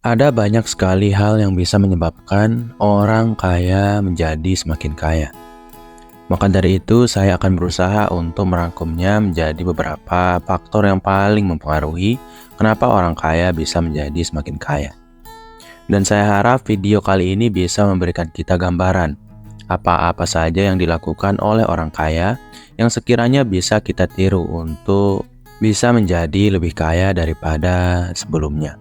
Ada banyak sekali hal yang bisa menyebabkan orang kaya menjadi semakin kaya. Maka dari itu, saya akan berusaha untuk merangkumnya menjadi beberapa faktor yang paling mempengaruhi kenapa orang kaya bisa menjadi semakin kaya. Dan saya harap video kali ini bisa memberikan kita gambaran apa-apa saja yang dilakukan oleh orang kaya yang sekiranya bisa kita tiru untuk bisa menjadi lebih kaya daripada sebelumnya.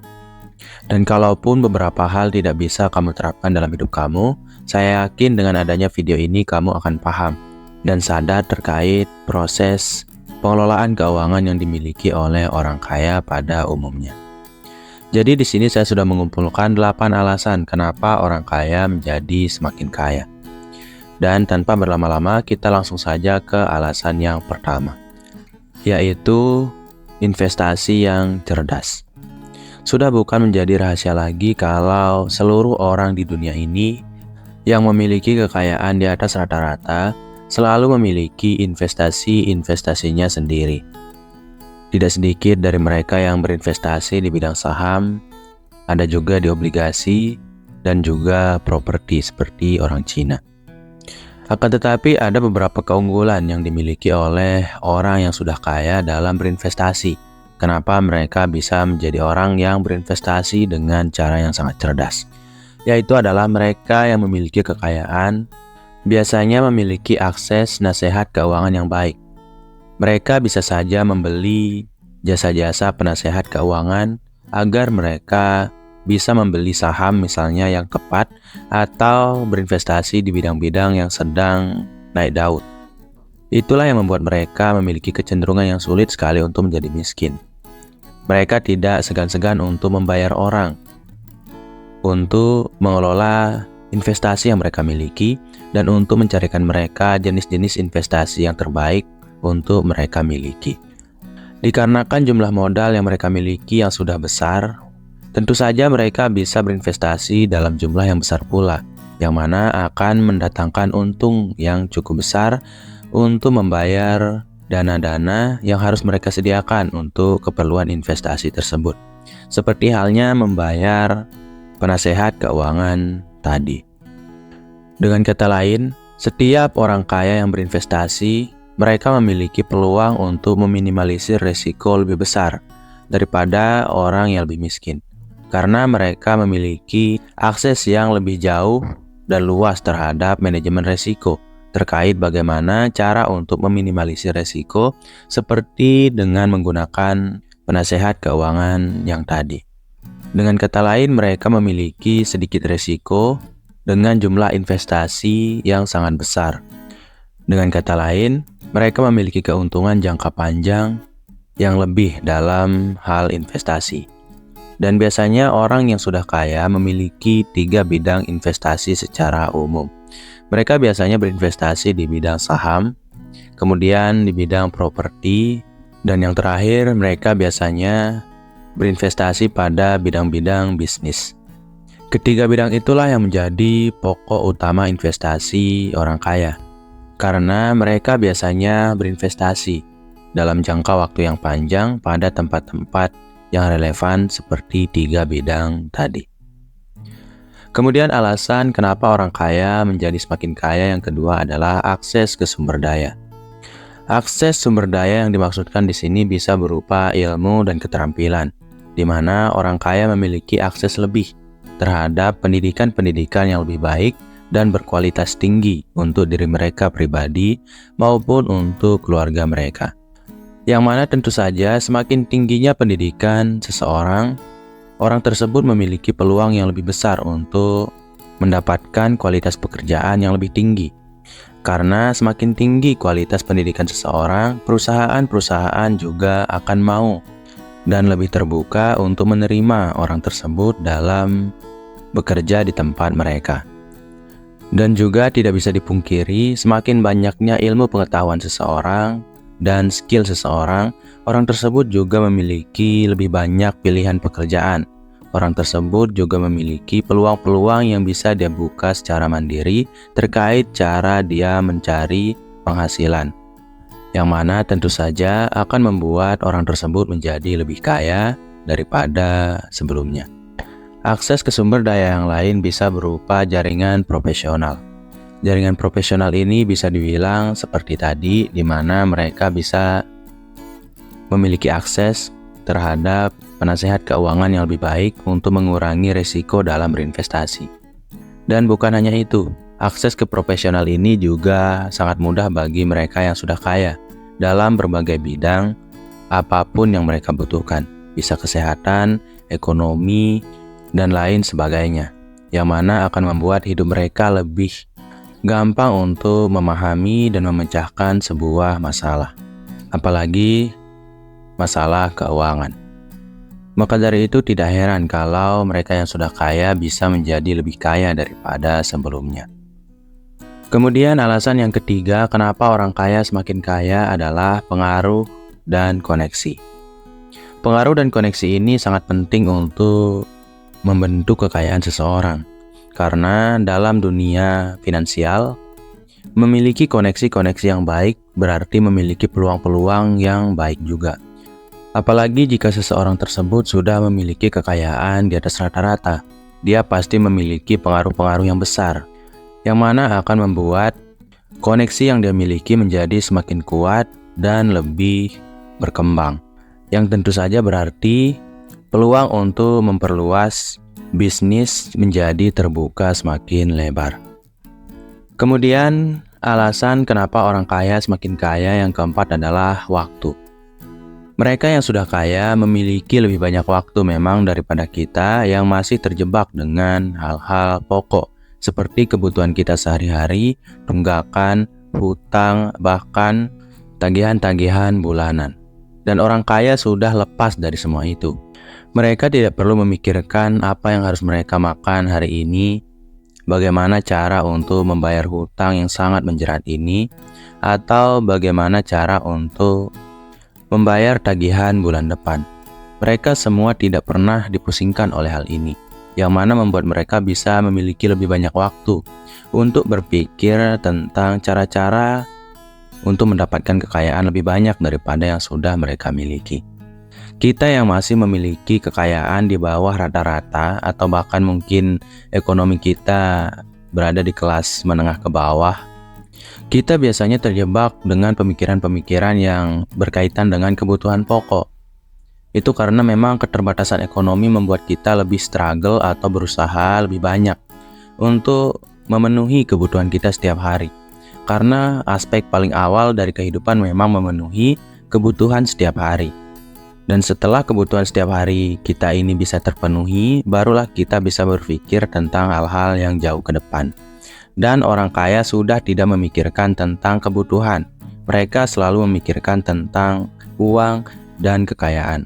Dan kalaupun beberapa hal tidak bisa kamu terapkan dalam hidup kamu, saya yakin dengan adanya video ini kamu akan paham dan sadar terkait proses pengelolaan keuangan yang dimiliki oleh orang kaya pada umumnya. Jadi di sini saya sudah mengumpulkan 8 alasan kenapa orang kaya menjadi semakin kaya. Dan tanpa berlama-lama, kita langsung saja ke alasan yang pertama, yaitu investasi yang cerdas. Sudah bukan menjadi rahasia lagi kalau seluruh orang di dunia ini yang memiliki kekayaan di atas rata-rata selalu memiliki investasinya sendiri. Tidak sedikit dari mereka yang berinvestasi di bidang saham, ada juga di obligasi, dan juga properti seperti orang Cina. Akan tetapi ada beberapa keunggulan yang dimiliki oleh orang yang sudah kaya dalam berinvestasi. Kenapa mereka bisa menjadi orang yang berinvestasi dengan cara yang sangat cerdas? Yaitu adalah mereka yang memiliki kekayaan, biasanya memiliki akses nasihat keuangan yang baik. Mereka bisa saja membeli jasa-jasa penasehat keuangan agar mereka bisa membeli saham misalnya yang tepat atau berinvestasi di bidang-bidang yang sedang naik daun. Itulah yang membuat mereka memiliki kecenderungan yang sulit sekali untuk menjadi miskin. Mereka tidak segan-segan untuk membayar orang untuk mengelola investasi yang mereka miliki dan untuk mencarikan mereka jenis-jenis investasi yang terbaik untuk mereka miliki. Dikarenakan jumlah modal yang mereka miliki yang sudah besar, tentu saja mereka bisa berinvestasi dalam jumlah yang besar pula, yang mana akan mendatangkan untung yang cukup besar untuk membayar dana-dana yang harus mereka sediakan untuk keperluan investasi tersebut. Seperti halnya membayar penasehat keuangan tadi. Dengan kata lain, setiap orang kaya yang berinvestasi, mereka memiliki peluang untuk meminimalisir risiko lebih besar daripada orang yang lebih miskin. Karena mereka memiliki akses yang lebih jauh dan luas terhadap manajemen risiko terkait bagaimana cara untuk meminimalisir risiko seperti dengan menggunakan penasehat keuangan yang tadi. Dengan kata lain, mereka memiliki sedikit risiko dengan jumlah investasi yang sangat besar. Dengan kata lain, mereka memiliki keuntungan jangka panjang yang lebih dalam hal investasi. Dan biasanya orang yang sudah kaya memiliki 3 bidang investasi secara umum. Mereka biasanya berinvestasi di bidang saham, kemudian di bidang properti, dan yang terakhir mereka biasanya berinvestasi pada bidang-bidang bisnis. Ketiga bidang itulah yang menjadi pokok utama investasi orang kaya. Karena mereka biasanya berinvestasi dalam jangka waktu yang panjang pada tempat-tempat yang relevan seperti 3 bidang tadi. Kemudian alasan kenapa orang kaya menjadi semakin kaya yang kedua adalah akses ke sumber daya. Akses sumber daya yang dimaksudkan di sini bisa berupa ilmu dan keterampilan, di mana orang kaya memiliki akses lebih terhadap pendidikan-pendidikan yang lebih baik dan berkualitas tinggi untuk diri mereka pribadi maupun untuk keluarga mereka. Yang mana tentu saja semakin tingginya pendidikan seseorang, orang tersebut memiliki peluang yang lebih besar untuk mendapatkan kualitas pekerjaan yang lebih tinggi. Karena semakin tinggi kualitas pendidikan seseorang, perusahaan-perusahaan juga akan mau dan lebih terbuka untuk menerima orang tersebut dalam bekerja di tempat mereka. Dan juga tidak bisa dipungkiri, semakin banyaknya ilmu pengetahuan seseorang dan skill seseorang, orang tersebut juga memiliki lebih banyak pilihan pekerjaan. Orang tersebut juga memiliki peluang-peluang yang bisa dia buka secara mandiri terkait cara dia mencari penghasilan, yang mana tentu saja akan membuat orang tersebut menjadi lebih kaya daripada sebelumnya. Akses ke sumber daya yang lain bisa berupa jaringan profesional. Jaringan profesional ini bisa dibilang seperti tadi, di mana mereka bisa memiliki akses terhadap penasehat keuangan yang lebih baik untuk mengurangi risiko dalam berinvestasi. Dan bukan hanya itu, akses ke profesional ini juga sangat mudah bagi mereka yang sudah kaya dalam berbagai bidang apapun yang mereka butuhkan, bisa kesehatan, ekonomi, dan lain sebagainya, yang mana akan membuat hidup mereka lebih gampang untuk memahami dan memecahkan sebuah masalah, apalagi masalah keuangan. Maka dari itu tidak heran kalau mereka yang sudah kaya bisa menjadi lebih kaya daripada sebelumnya. Kemudian alasan yang ketiga kenapa orang kaya semakin kaya adalah pengaruh dan koneksi. Pengaruh dan koneksi ini sangat penting untuk membentuk kekayaan seseorang, karena dalam dunia finansial, memiliki koneksi-koneksi yang baik berarti memiliki peluang-peluang yang baik juga. Apalagi jika seseorang tersebut sudah memiliki kekayaan di atas rata-rata, dia pasti memiliki pengaruh-pengaruh yang besar, yang mana akan membuat koneksi yang dia miliki menjadi semakin kuat dan lebih berkembang. Yang tentu saja berarti peluang untuk memperluas bisnis menjadi terbuka semakin lebar. Kemudian, alasan kenapa orang kaya semakin kaya yang keempat adalah waktu. Mereka yang sudah kaya memiliki lebih banyak waktu memang daripada kita yang masih terjebak dengan hal-hal pokok seperti kebutuhan kita sehari-hari, tunggakan, hutang, bahkan tagihan-tagihan bulanan. Dan orang kaya sudah lepas dari semua itu. Mereka tidak perlu memikirkan apa yang harus mereka makan hari ini, bagaimana cara untuk membayar hutang yang sangat menjerat ini, atau bagaimana cara untuk membayar tagihan bulan depan. Mereka semua tidak pernah dipusingkan oleh hal ini, yang mana membuat mereka bisa memiliki lebih banyak waktu untuk berpikir tentang cara-cara untuk mendapatkan kekayaan lebih banyak daripada yang sudah mereka miliki. Kita yang masih memiliki kekayaan di bawah rata-rata atau bahkan mungkin ekonomi kita berada di kelas menengah ke bawah, kita biasanya terjebak dengan pemikiran-pemikiran yang berkaitan dengan kebutuhan pokok. Itu karena memang keterbatasan ekonomi membuat kita lebih struggle atau berusaha lebih banyak untuk memenuhi kebutuhan kita setiap hari. Karena aspek paling awal dari kehidupan memang memenuhi kebutuhan setiap hari. Dan setelah kebutuhan setiap hari kita ini bisa terpenuhi, barulah kita bisa berpikir tentang hal-hal yang jauh ke depan. Dan orang kaya sudah tidak memikirkan tentang kebutuhan. Mereka selalu memikirkan tentang uang dan kekayaan.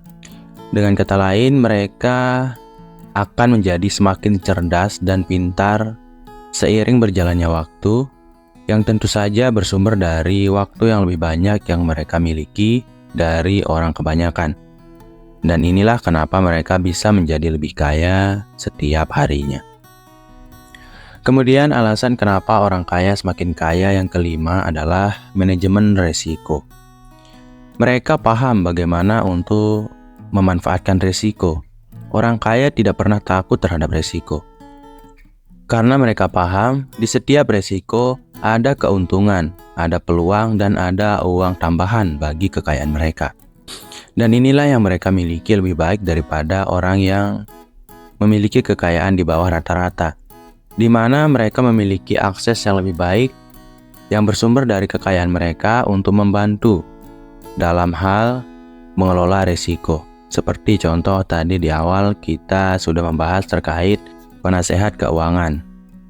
Dengan kata lain, mereka akan menjadi semakin cerdas dan pintar seiring berjalannya waktu, yang tentu saja bersumber dari waktu yang lebih banyak yang mereka miliki dari orang kebanyakan. Dan inilah kenapa mereka bisa menjadi lebih kaya setiap harinya. Kemudian alasan kenapa orang kaya semakin kaya yang kelima adalah manajemen risiko. Mereka paham bagaimana untuk memanfaatkan risiko. Orang kaya tidak pernah takut terhadap risiko. Karena mereka paham, di setiap risiko ada keuntungan, ada peluang, dan ada uang tambahan bagi kekayaan mereka. Dan inilah yang mereka miliki lebih baik daripada orang yang memiliki kekayaan di bawah rata-rata, di mana mereka memiliki akses yang lebih baik yang bersumber dari kekayaan mereka untuk membantu dalam hal mengelola risiko. Seperti contoh tadi di awal kita sudah membahas terkait penasehat keuangan.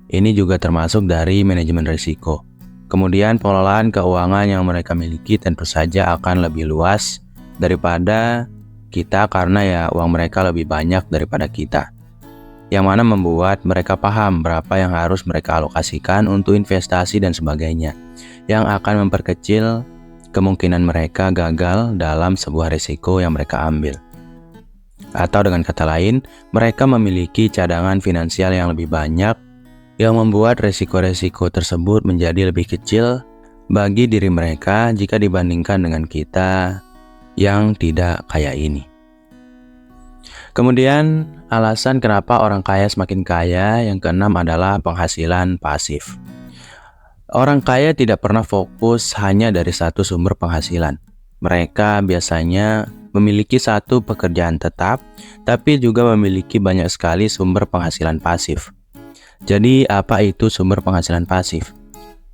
Ini juga termasuk dari manajemen risiko. Kemudian pengelolaan keuangan yang mereka miliki tentu saja akan lebih luas daripada kita karena ya uang mereka lebih banyak daripada kita. Yang mana membuat mereka paham berapa yang harus mereka alokasikan untuk investasi dan sebagainya, yang akan memperkecil kemungkinan mereka gagal dalam sebuah risiko yang mereka ambil. Atau dengan kata lain, mereka memiliki cadangan finansial yang lebih banyak yang membuat risiko-risiko tersebut menjadi lebih kecil bagi diri mereka jika dibandingkan dengan kita yang tidak kaya ini. Kemudian, alasan kenapa orang kaya semakin kaya yang keenam adalah penghasilan pasif. Orang kaya tidak pernah fokus hanya dari satu sumber penghasilan. Mereka biasanya memiliki satu pekerjaan tetap, tapi juga memiliki banyak sekali sumber penghasilan pasif. Jadi, apa itu sumber penghasilan pasif?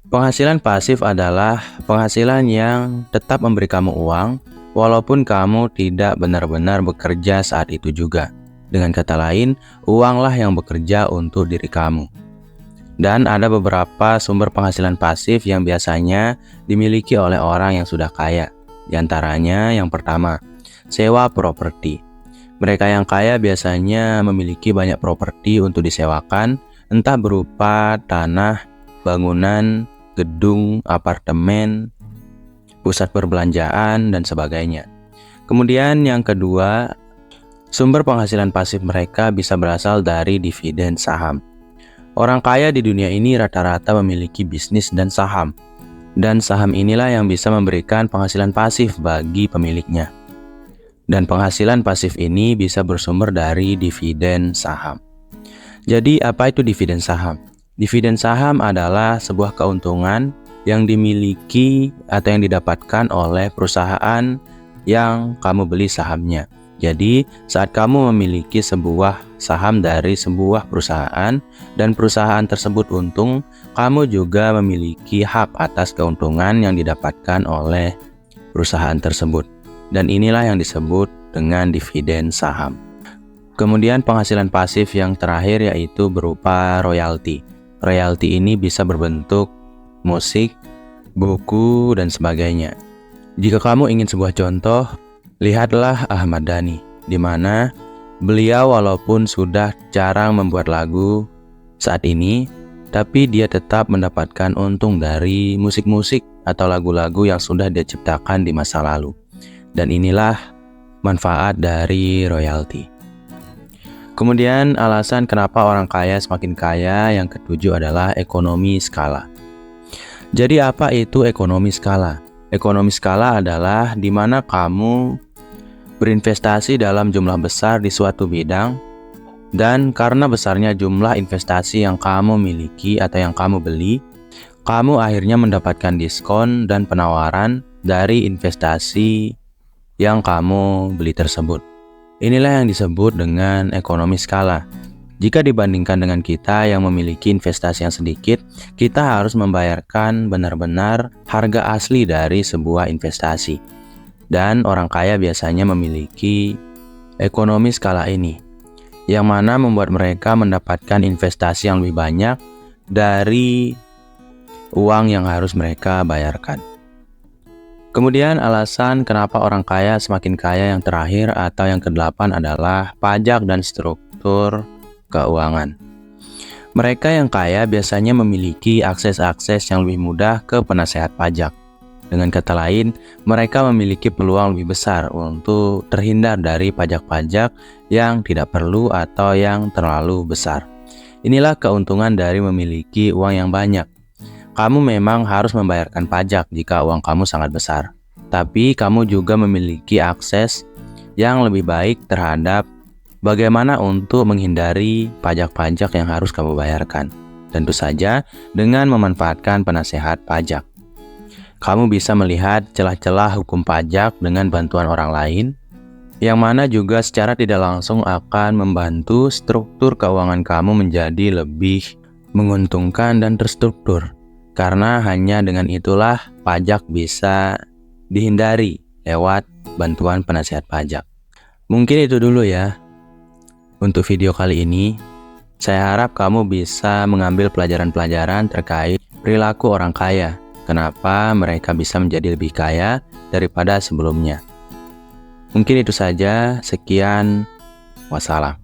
Penghasilan pasif adalah penghasilan yang tetap memberi kamu uang, walaupun kamu tidak benar-benar bekerja saat itu juga. Dengan kata lain, uanglah yang bekerja untuk diri kamu. Dan ada beberapa sumber penghasilan pasif yang biasanya dimiliki oleh orang yang sudah kaya. Di antaranya yang pertama, sewa properti. Mereka yang kaya biasanya memiliki banyak properti untuk disewakan, entah berupa tanah, bangunan, gedung, apartemen, pusat perbelanjaan, dan sebagainya. Kemudian yang kedua, sumber penghasilan pasif mereka bisa berasal dari dividen saham. Orang kaya di dunia ini rata-rata memiliki bisnis dan saham inilah yang bisa memberikan penghasilan pasif bagi pemiliknya. Dan penghasilan pasif ini bisa bersumber dari dividen saham. Jadi apa itu dividen saham? Dividen saham adalah sebuah keuntungan yang dimiliki atau yang didapatkan oleh perusahaan yang kamu beli sahamnya. Jadi, saat kamu memiliki sebuah saham dari sebuah perusahaan dan perusahaan tersebut untung, kamu juga memiliki hak atas keuntungan yang didapatkan oleh perusahaan tersebut. Dan inilah yang disebut dengan dividen saham. Kemudian penghasilan pasif yang terakhir yaitu berupa royalti. Royalti ini bisa berbentuk musik, buku, dan sebagainya. Jika kamu ingin sebuah contoh, lihatlah Ahmad Dhani, di mana beliau walaupun sudah jarang membuat lagu saat ini, tapi dia tetap mendapatkan untung dari musik-musik atau lagu-lagu yang sudah dia ciptakan di masa lalu. Dan inilah manfaat dari royalti. Kemudian alasan kenapa orang kaya semakin kaya yang ketujuh adalah ekonomi skala. Jadi apa itu ekonomi skala? Ekonomi skala adalah di mana kamu berinvestasi dalam jumlah besar di suatu bidang, dan karena besarnya jumlah investasi yang kamu miliki atau yang kamu beli, kamu akhirnya mendapatkan diskon dan penawaran dari investasi yang kamu beli tersebut. Inilah yang disebut dengan ekonomi skala. Jika dibandingkan dengan kita yang memiliki investasi yang sedikit, kita harus membayarkan benar-benar harga asli dari sebuah investasi. Dan orang kaya biasanya memiliki ekonomi skala ini, yang mana membuat mereka mendapatkan investasi yang lebih banyak dari uang yang harus mereka bayarkan. Kemudian alasan kenapa orang kaya semakin kaya yang terakhir atau yang kedelapan adalah pajak dan struktur keuangan. Mereka yang kaya biasanya memiliki akses-akses yang lebih mudah ke penasehat pajak. Dengan kata lain, mereka memiliki peluang lebih besar untuk terhindar dari pajak-pajak yang tidak perlu atau yang terlalu besar. Inilah keuntungan dari memiliki uang yang banyak. Kamu memang harus membayarkan pajak jika uang kamu sangat besar, tapi kamu juga memiliki akses yang lebih baik terhadap bagaimana untuk menghindari pajak-pajak yang harus kamu bayarkan. Tentu saja dengan memanfaatkan penasehat pajak. Kamu bisa melihat celah-celah hukum pajak dengan bantuan orang lain, yang mana juga secara tidak langsung akan membantu struktur keuangan kamu menjadi lebih menguntungkan dan terstruktur. Karena hanya dengan itulah pajak bisa dihindari lewat bantuan penasehat pajak. Mungkin itu dulu ya untuk video kali ini. Saya harap kamu bisa mengambil pelajaran-pelajaran terkait perilaku orang kaya. Kenapa mereka bisa menjadi lebih kaya daripada sebelumnya. Mungkin itu saja. Sekian. Wassalam.